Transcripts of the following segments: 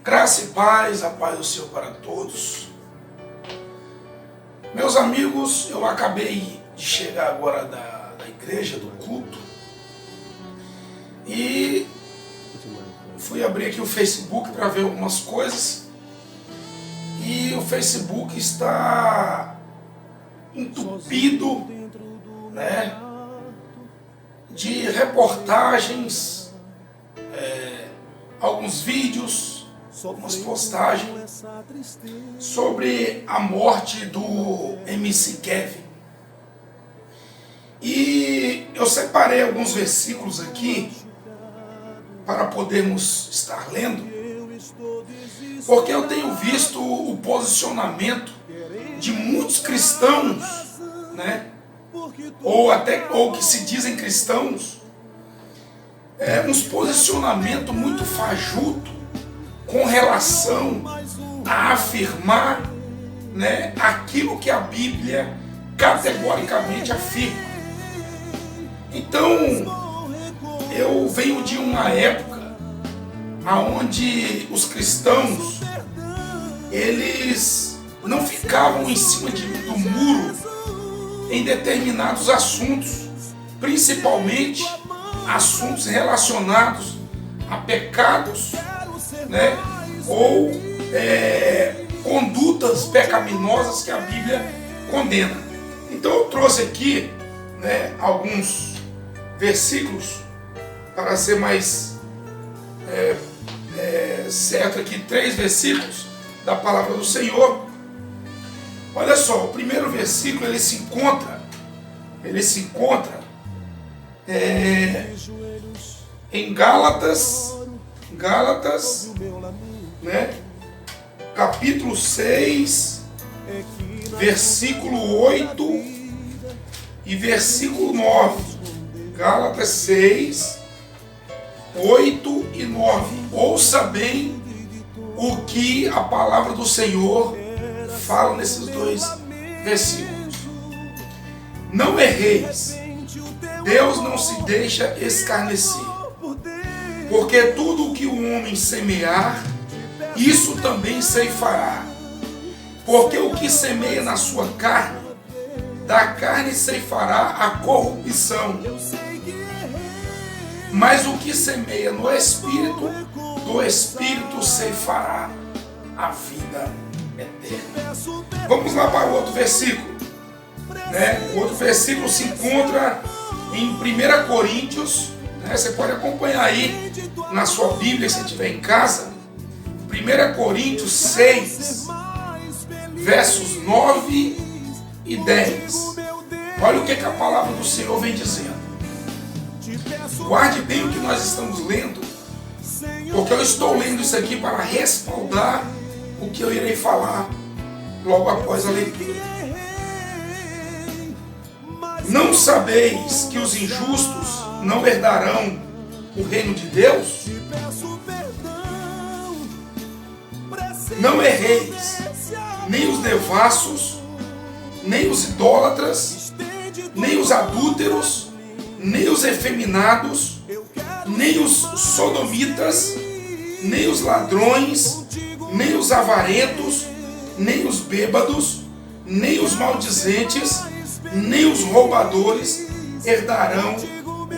Graça e paz, a paz do Senhor para todos. Meus amigos, eu acabei de chegar agora da igreja, do culto, e fui abrir aqui o Facebook para ver algumas coisas, e o Facebook está entupido, de reportagens, alguns vídeos, algumas postagens sobre a morte do MC Kevin. E eu separei alguns versículos aqui para podermos estar lendo, porque eu tenho visto o posicionamento de muitos cristãos, ou que se dizem cristãos, uns posicionamentos muito fajuto com relação a afirmar, aquilo que a Bíblia categoricamente afirma. Então, eu venho de uma época onde os cristãos, eles não ficavam em cima do muro em determinados assuntos, principalmente assuntos relacionados a pecados, ou condutas pecaminosas que a Bíblia condena. Então eu trouxe aqui alguns versículos para ser mais certo aqui, 3 versículos da palavra do Senhor. Olha só, o primeiro versículo ele se encontra em Gálatas, capítulo 6, versículo 8 e versículo 9. Gálatas 6, 8 e 9. Ouça bem o que a palavra do Senhor fala nesses 2 versículos. Não erreis, Deus não se deixa escarnecer, porque tudo o que o homem semear, isso também ceifará. Porque o que semeia na sua carne, da carne ceifará a corrupção. Mas o que semeia no Espírito, do Espírito ceifará a vida eterna. Vamos lá para o outro versículo. O outro versículo se encontra em 1 Coríntios. Você pode acompanhar aí na sua Bíblia, se estiver em casa. 1 Coríntios 6, versos 9 e 10. Olha o que a palavra do Senhor vem dizendo. Guarde bem o que nós estamos lendo, porque eu estou lendo isso aqui para respaldar o que eu irei falar logo após a leitura. Não sabeis que os injustos não herdarão o reino de Deus? Não erreis, nem os devassos, nem os idólatras, nem os adúlteros, nem os efeminados, nem os sodomitas, nem os ladrões, nem os avarentos, nem os bêbados, nem os maldizentes, nem os roubadores herdarão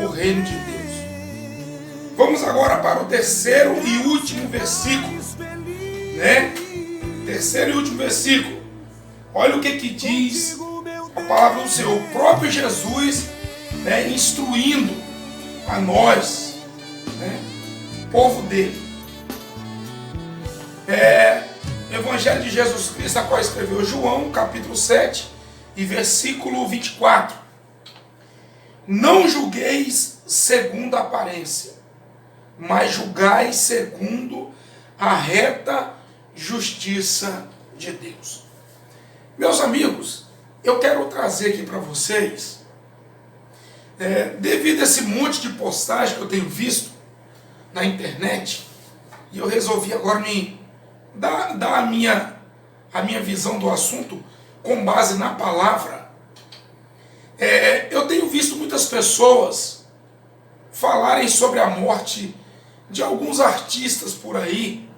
o reino de Deus. Vamos agora para o terceiro e último versículo. Terceiro e último versículo. Olha o que diz a palavra do Senhor. O próprio Jesus, instruindo a nós, povo dele. Evangelho de Jesus Cristo, a qual escreveu João, capítulo 7 e versículo 24. Não julgueis segundo a aparência, mas julgai segundo a reta justiça de Deus. Meus amigos, eu quero trazer aqui para vocês, devido a esse monte de postagem que eu tenho visto na internet, e eu resolvi agora dar a minha visão do assunto com base na palavra. Eu tenho visto muitas pessoas falarem sobre a morte de alguns artistas por aí,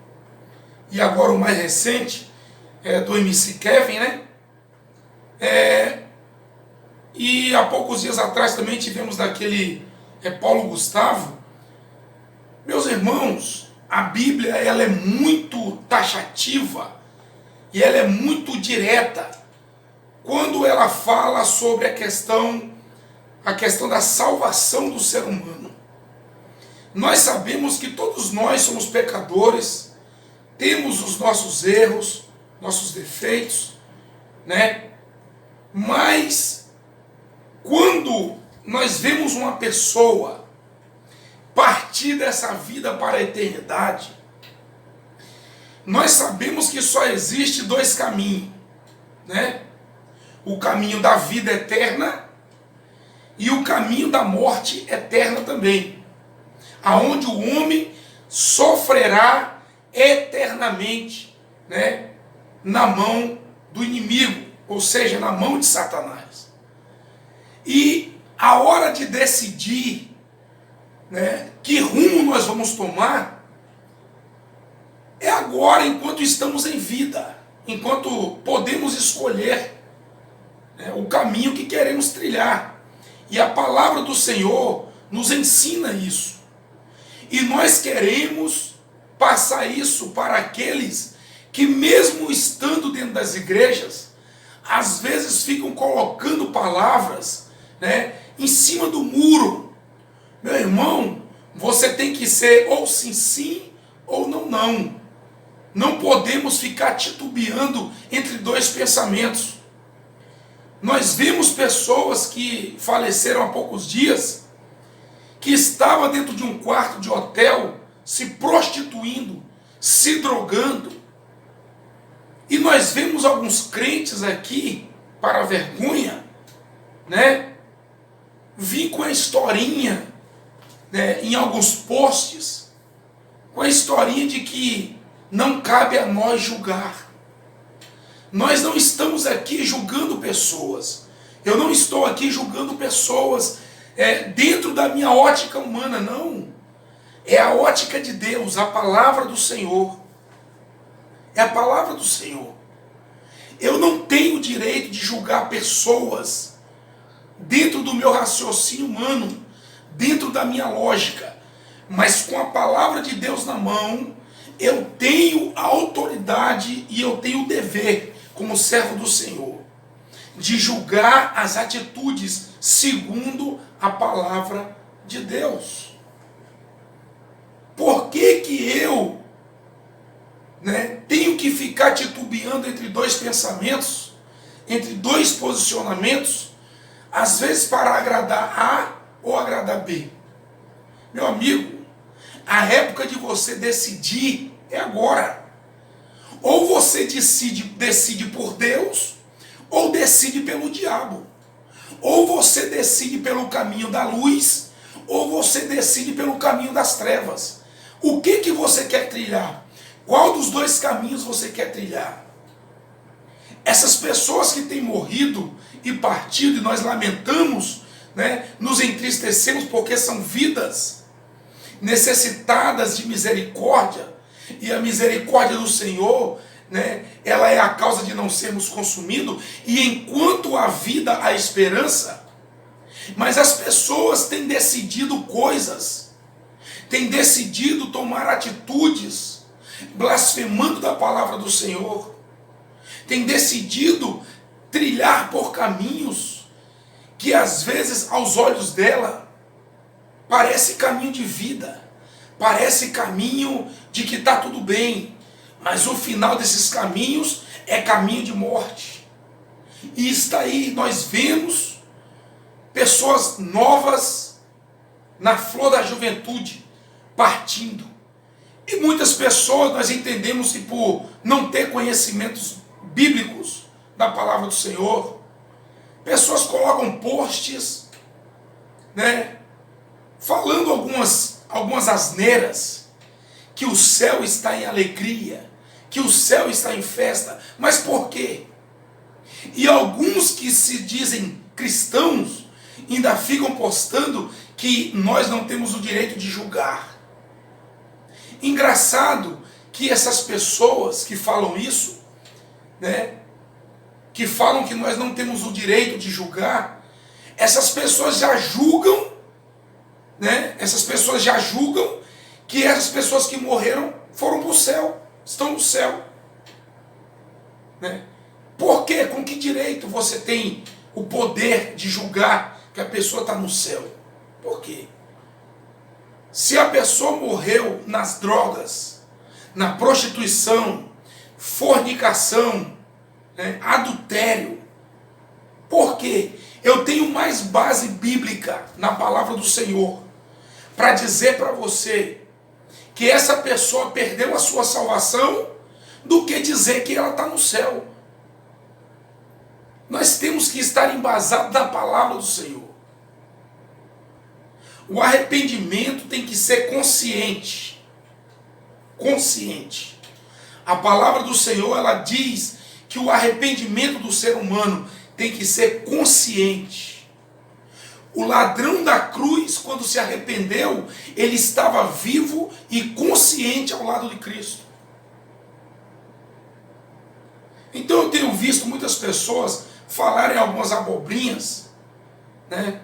e agora o mais recente, do MC Kevin, né? E há poucos dias atrás também tivemos daquele Paulo Gustavo. Meus irmãos, a Bíblia ela é muito taxativa e ela é muito direta quando ela fala sobre a questão da salvação do ser humano. Nós sabemos que todos nós somos pecadores, temos os nossos erros, nossos defeitos, né? Mas quando nós vemos uma pessoa partir dessa vida para a eternidade, nós sabemos que só existe dois caminhos, né? O caminho da vida eterna e o caminho da morte eterna também, aonde o homem sofrerá eternamente, né, na mão do inimigo, ou seja, na mão de Satanás. E a hora de decidir, né, que rumo nós vamos tomar é agora, enquanto estamos em vida, enquanto podemos escolher, né, o caminho que queremos trilhar. E a palavra do Senhor nos ensina isso. E nós queremos passar isso para aqueles que, mesmo estando dentro das igrejas, às vezes ficam colocando palavras, né, em cima do muro. Meu irmão, você tem que ser ou sim, sim, ou não, não. Não podemos ficar titubeando entre dois pensamentos. Nós vimos pessoas que faleceram há poucos dias, que estavam dentro de um quarto de hotel, se prostituindo, se drogando. E nós vemos alguns crentes aqui, para a vergonha, né, vir com a historinha, né, em alguns posts, com a historinha de que não cabe a nós julgar. Nós não estamos aqui julgando pessoas. Eu não estou aqui julgando pessoas dentro da minha ótica humana, não. É a ótica de Deus, a palavra do Senhor. É a palavra do Senhor. Eu não tenho direito de julgar pessoas dentro do meu raciocínio humano, dentro da minha lógica. Mas com a palavra de Deus na mão, eu tenho a autoridade e eu tenho o dever, como servo do Senhor, de julgar as atitudes segundo a palavra de Deus. Por que que eu, né, tenho que ficar titubeando entre dois pensamentos, entre dois posicionamentos, às vezes para agradar A ou agradar B? Meu amigo, a época de você decidir é agora. Ou você decide por Deus, ou decide pelo diabo. Ou você decide pelo caminho da luz, ou você decide pelo caminho das trevas. O que você quer trilhar? Qual dos dois caminhos você quer trilhar? Essas pessoas que têm morrido e partido, e nós lamentamos, né, nos entristecemos porque são vidas necessitadas de misericórdia, e a misericórdia do Senhor, né, ela é a causa de não sermos consumidos, e enquanto há vida, há esperança. Mas as pessoas têm decidido coisas, têm decidido tomar atitudes, blasfemando da palavra do Senhor, têm decidido trilhar por caminhos que às vezes aos olhos dela parece caminho de vida, parece caminho de que está tudo bem, mas o final desses caminhos é caminho de morte. E está aí, nós vemos pessoas novas na flor da juventude partindo. E muitas pessoas, nós entendemos que por não ter conhecimentos bíblicos da palavra do Senhor, pessoas colocam posts, né, falando algumas asneiras, que o céu está em alegria, que o céu está em festa. Mas por quê? E alguns que se dizem cristãos ainda ficam postando que nós não temos o direito de julgar. Engraçado que essas pessoas que falam isso, né, que falam que nós não temos o direito de julgar, essas pessoas já julgam, né, essas pessoas já julgam que essas pessoas que morreram foram para o céu, estão no céu. Né? Por quê? Com que direito você tem o poder de julgar que a pessoa está no céu? Por quê? Se a pessoa morreu nas drogas, na prostituição, fornicação, né, adultério, por quê? Eu tenho mais base bíblica na palavra do Senhor para dizer para você que essa pessoa perdeu a sua salvação do que dizer que ela está no céu. Nós temos que estar embasados na palavra do Senhor. O arrependimento tem que ser consciente. Consciente. A palavra do Senhor, ela diz que o arrependimento do ser humano tem que ser consciente. O ladrão da cruz, quando se arrependeu, ele estava vivo e consciente ao lado de Cristo. Então eu tenho visto muitas pessoas falarem algumas abobrinhas, né?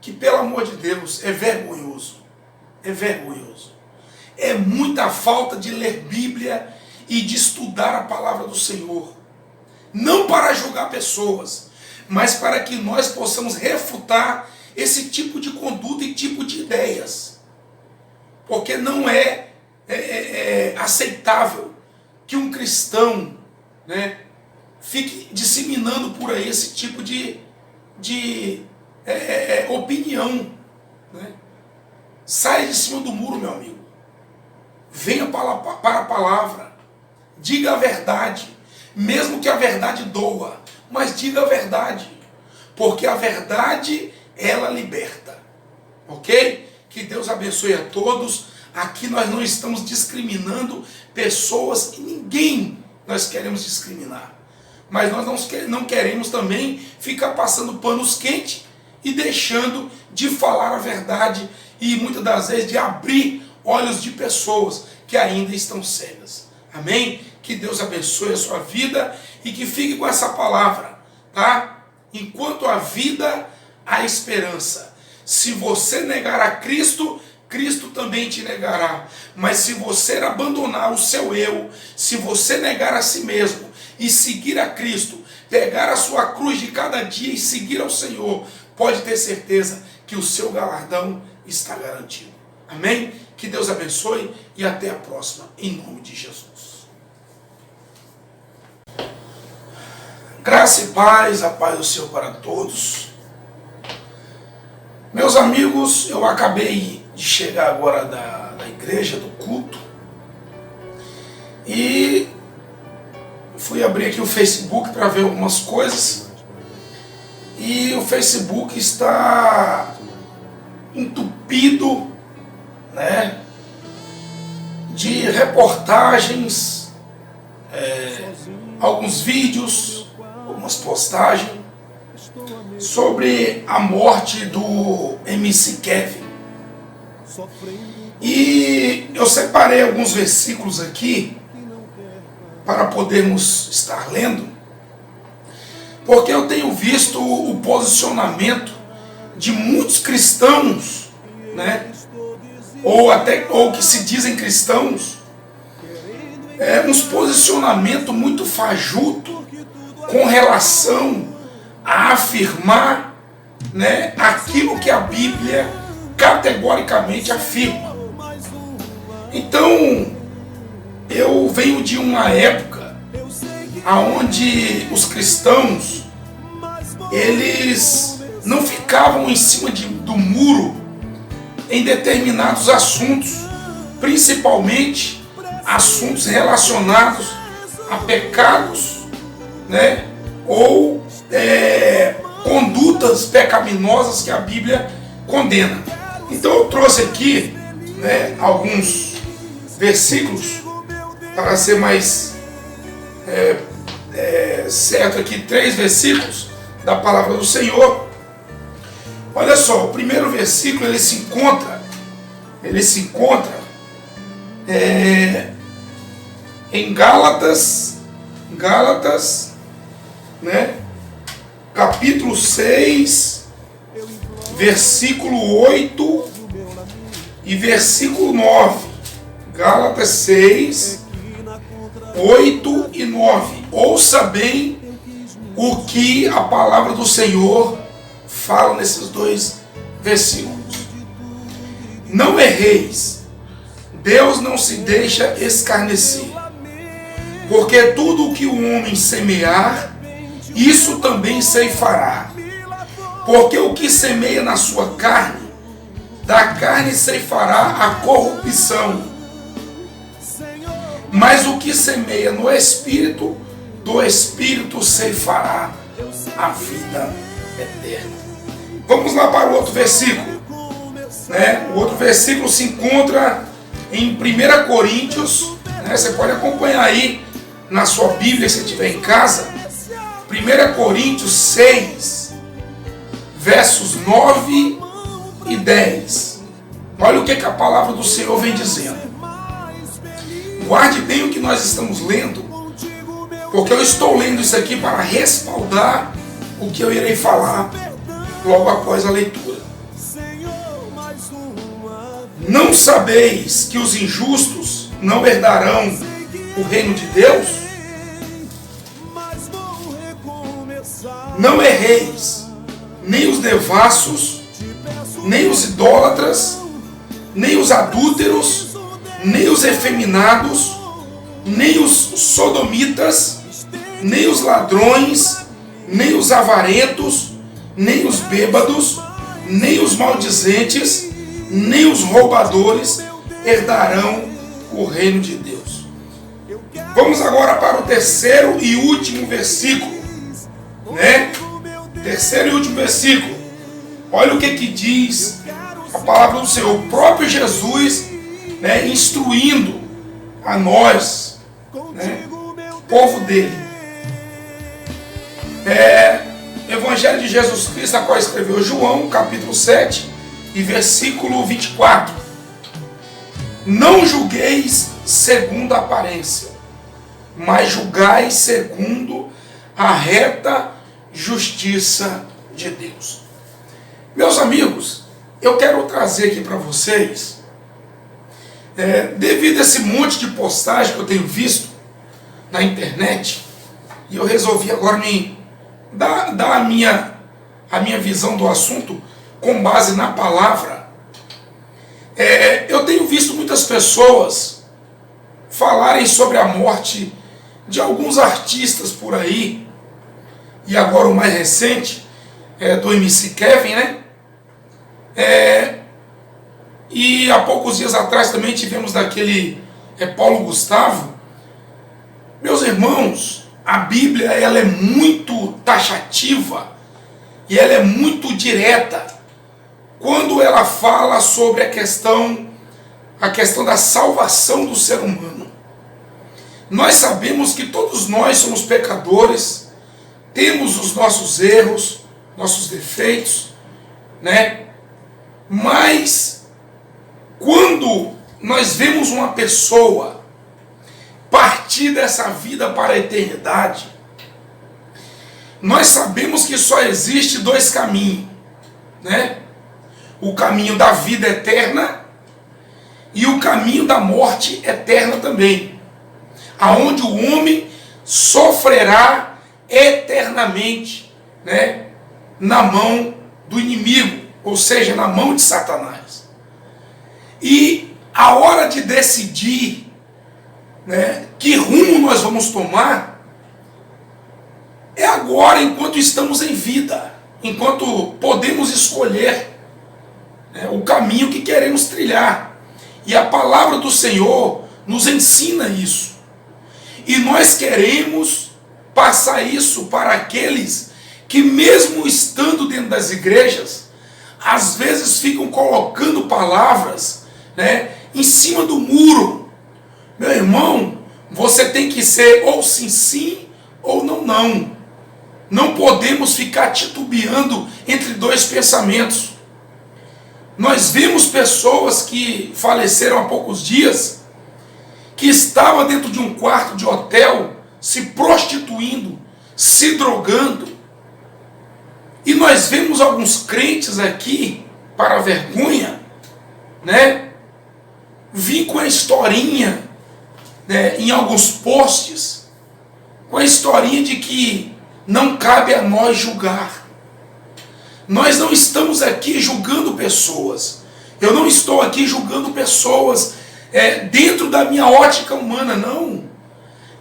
Que, pelo amor de Deus, é vergonhoso. É vergonhoso. É muita falta de ler Bíblia e de estudar a palavra do Senhor. Não para julgar pessoas, mas para que nós possamos refutar esse tipo de conduta e tipo de ideias. Porque não é aceitável que um cristão, né, fique disseminando por aí esse tipo de opinião. Né? Saia de cima do muro, meu amigo. Venha para a palavra. Diga a verdade. Mesmo que a verdade doa. Mas diga a verdade. Porque a verdade, ela liberta. Ok? Que Deus abençoe a todos. Aqui nós não estamos discriminando pessoas e ninguém nós queremos discriminar. Mas nós não queremos também ficar passando panos quentes e deixando de falar a verdade e muitas das vezes de abrir olhos de pessoas que ainda estão cegas. Amém? Que Deus abençoe a sua vida e que fique com essa palavra, tá? Enquanto há vida, há esperança. Se você negar a Cristo, Cristo também te negará. Mas se você abandonar o seu eu, se você negar a si mesmo e seguir a Cristo, pegar a sua cruz de cada dia e seguir ao Senhor, pode ter certeza que o seu galardão está garantido. Amém? Que Deus abençoe e até a próxima, em nome de Jesus. Graça e paz, a paz do Senhor para todos. Meus amigos, eu acabei de chegar agora da igreja, do culto, e fui abrir aqui o Facebook para ver algumas coisas, e o Facebook está entupido, né, de reportagens, alguns vídeos, algumas postagens sobre a morte do MC Kevin. E eu separei alguns versículos aqui para podermos estar lendo, porque eu tenho visto o posicionamento de muitos cristãos, né, ou que se dizem cristãos, uns posicionamentos muito fajuto com relação a afirmar, né, aquilo que a Bíblia categoricamente afirma. Então, eu venho de uma época onde os cristãos, eles não ficavam em cima do muro em determinados assuntos, principalmente assuntos relacionados a pecados, né, ou condutas pecaminosas que a Bíblia condena. Então eu trouxe aqui, né, alguns versículos para ser mais certo aqui, 3 versículos da palavra do Senhor. Olha só, o primeiro versículo ele se encontra em Gálatas, né? Capítulo 6, versículo 8 e versículo 9. Gálatas 6, 8 e 9. Ouça bem o que a palavra do Senhor fala nesses dois versículos. Não erreis, Deus não se deixa escarnecer, porque tudo o que o homem semear, isso também ceifará. Porque o que semeia na sua carne, da carne ceifará a corrupção. Mas o que semeia no Espírito, do Espírito ceifará a vida eterna. Vamos lá para o outro versículo. Né? O outro versículo se encontra em 1 Coríntios. Né? Você pode acompanhar aí na sua Bíblia, se estiver em casa. 1 Coríntios 6, versos 9 e 10. Olha o que a palavra do Senhor vem dizendo. Guarde bem o que nós estamos lendo, porque eu estou lendo isso aqui para respaldar o que eu irei falar logo após a leitura. Não sabeis que os injustos não herdarão o reino de Deus? Não erreis, nem os devassos, nem os idólatras, nem os adúlteros, nem os efeminados, nem os sodomitas, nem os ladrões, nem os avarentos, nem os bêbados, nem os maldizentes, nem os roubadores herdarão o reino de Deus. Vamos agora para o terceiro e último versículo, né? Terceiro e último versículo. Olha o que diz a palavra do Senhor, o próprio Jesus, né, instruindo a nós, né, povo dele. Evangelho de Jesus Cristo, a qual escreveu João, capítulo 7 e versículo 24. Não julgueis segundo a aparência, mas julgai segundo a reta justiça de Deus. Meus amigos, eu quero trazer aqui para vocês, devido a esse monte de postagem que eu tenho visto na internet, e eu resolvi agora me dar a minha visão do assunto com base na palavra. Eu tenho visto muitas pessoas falarem sobre a morte de alguns artistas por aí, e agora o mais recente do MC Kevin, né? E há poucos dias atrás também tivemos daquele Paulo Gustavo. Meus irmãos, a Bíblia ela é muito taxativa e ela é muito direta quando ela fala sobre a questão da salvação do ser humano. Nós sabemos que todos nós somos pecadores, temos os nossos erros, nossos defeitos, né? Mas quando nós vemos uma pessoa partir dessa vida para a eternidade, nós sabemos que só existe dois caminhos, né? O caminho da vida eterna e o caminho da morte eterna também, aonde o homem sofrerá eternamente, né? Na mão do inimigo, ou seja, na mão de Satanás. E a hora de decidir, né, que rumo nós vamos tomar é agora, enquanto estamos em vida, enquanto podemos escolher, né, o caminho que queremos trilhar. E a palavra do Senhor nos ensina isso. E nós queremos passar isso para aqueles que, mesmo estando dentro das igrejas, às vezes ficam colocando palavras, né, em cima do muro. Meu irmão, você tem que ser ou sim, sim, ou não, não. Não podemos ficar titubeando entre dois pensamentos. Nós vimos pessoas que faleceram há poucos dias, que estava dentro de um quarto de hotel, se prostituindo, se drogando. E nós vemos alguns crentes aqui, para a vergonha, né, vir com a historinha, né, em alguns posts, com a historinha de que não cabe a nós julgar. Nós não estamos aqui julgando pessoas. Eu não estou aqui julgando pessoas dentro da minha ótica humana, não.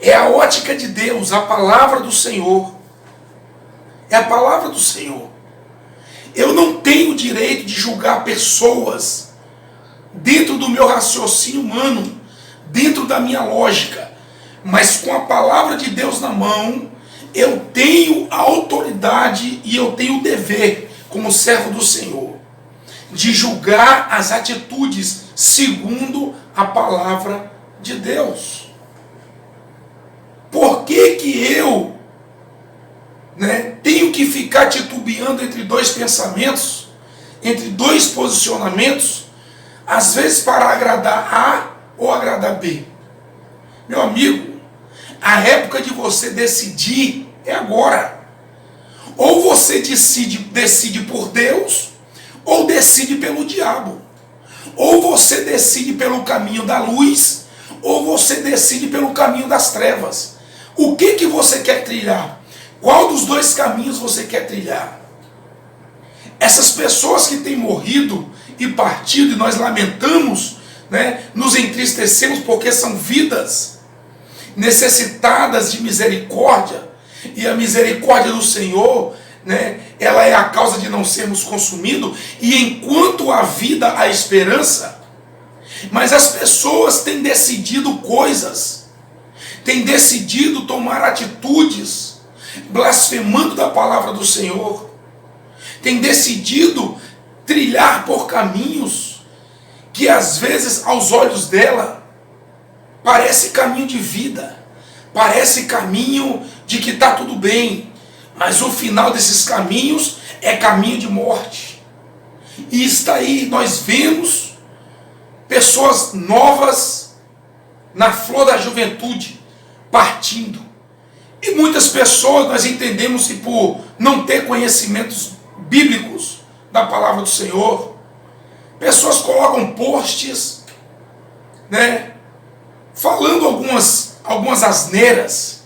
É a ótica de Deus, a palavra do Senhor. É a palavra do Senhor. Eu não tenho o direito de julgar pessoas dentro do meu raciocínio humano, dentro da minha lógica. Mas com a palavra de Deus na mão, eu tenho a autoridade e eu tenho o dever, como servo do Senhor, de julgar as atitudes segundo a palavra de Deus. Por que eu, tenho que ficar titubeando entre dois pensamentos, entre dois posicionamentos, às vezes para agradar A ou agradar B? Meu amigo, a época de você decidir é agora. Ou você decide por Deus, ou decide pelo diabo. Ou você decide pelo caminho da luz, ou você decide pelo caminho das trevas. O que você quer trilhar? Qual dos dois caminhos você quer trilhar? Essas pessoas que têm morrido e partido, e nós lamentamos, nos entristecemos porque são vidas necessitadas de misericórdia, e a misericórdia do Senhor, ela é a causa de não sermos consumidos, e enquanto há vida, há esperança. Mas as pessoas têm decidido coisas, têm decidido tomar atitudes, blasfemando da palavra do Senhor, têm decidido trilhar por caminhos que às vezes aos olhos dela parece caminho de vida, parece caminho de que está tudo bem, mas o final desses caminhos é caminho de morte. E está aí, nós vemos pessoas novas na flor da juventude partindo. E muitas pessoas, nós entendemos que por não ter conhecimentos bíblicos da palavra do Senhor, pessoas colocam posts, falando algumas asneiras,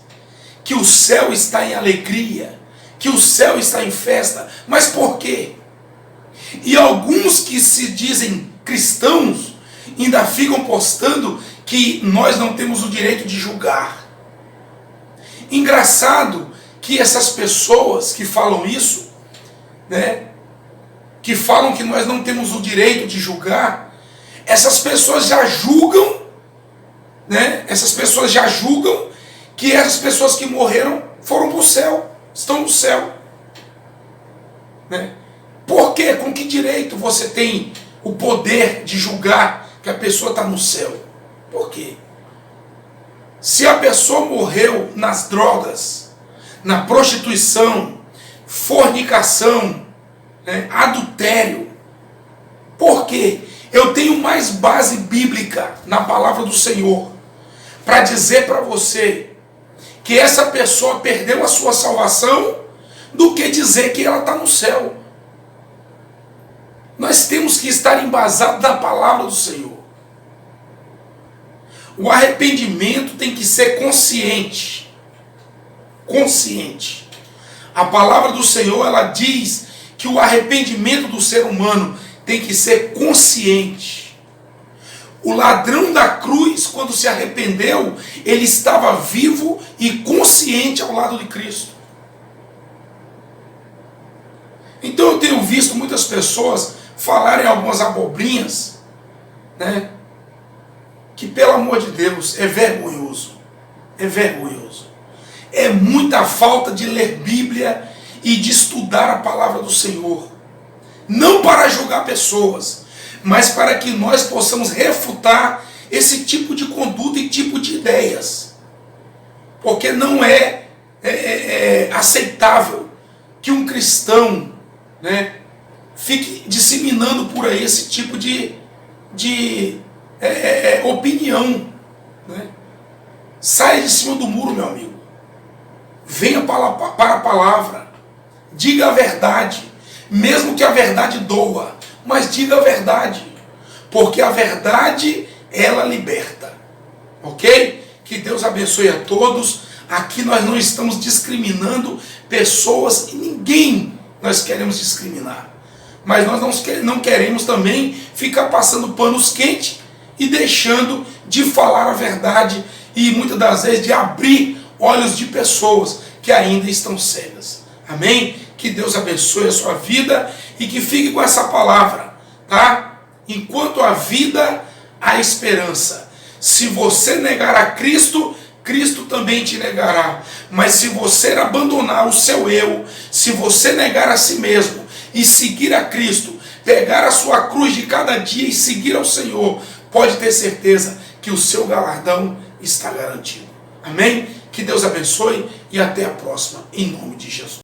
que o céu está em alegria, que o céu está em festa. Mas por quê? E alguns que se dizem cristãos ainda ficam postando que nós não temos o direito de julgar. Engraçado que essas pessoas que falam isso, que falam que nós não temos o direito de julgar, essas pessoas já julgam, essas pessoas já julgam que essas pessoas que morreram foram para o céu, estão no céu. Por quê? Com que direito você tem o poder de julgar que a pessoa está no céu? Por quê? Se a pessoa morreu nas drogas, na prostituição, fornicação, adultério, por quê? Eu tenho mais base bíblica na palavra do Senhor para dizer para você que essa pessoa perdeu a sua salvação do que dizer que ela está no céu. Nós temos que estar embasados na palavra do Senhor. O arrependimento tem que ser consciente. Consciente. A palavra do Senhor, ela diz que o arrependimento do ser humano tem que ser consciente. O ladrão da cruz, quando se arrependeu, ele estava vivo e consciente ao lado de Cristo. Então eu tenho visto muitas pessoas falarem algumas abobrinhas, que pelo amor de Deus é vergonhoso. É vergonhoso. É muita falta de ler Bíblia e de estudar a palavra do Senhor. Não para julgar pessoas, mas para que nós possamos refutar esse tipo de conduta e tipo de ideias. Porque não é aceitável que um cristão fique disseminando por aí esse tipo de opinião, né? Saia de cima do muro, meu amigo. Venha para a palavra. Diga a verdade. Mesmo que a verdade doa. Mas diga a verdade. Porque a verdade, ela liberta. Ok? Que Deus abençoe a todos. Aqui nós não estamos discriminando pessoas e ninguém nós queremos discriminar. Mas nós não queremos também ficar passando panos quentes e deixando de falar a verdade e muitas das vezes de abrir olhos de pessoas que ainda estão cegas. Amém? Que Deus abençoe a sua vida e que fique com essa palavra, tá? Enquanto há vida, há esperança. Se você negar a Cristo, Cristo também te negará. Mas se você abandonar o seu eu, se você negar a si mesmo e seguir a Cristo, pegar a sua cruz de cada dia e seguir ao Senhor, pode ter certeza que o seu galardão está garantido. Amém? Que Deus abençoe e até a próxima, em nome de Jesus.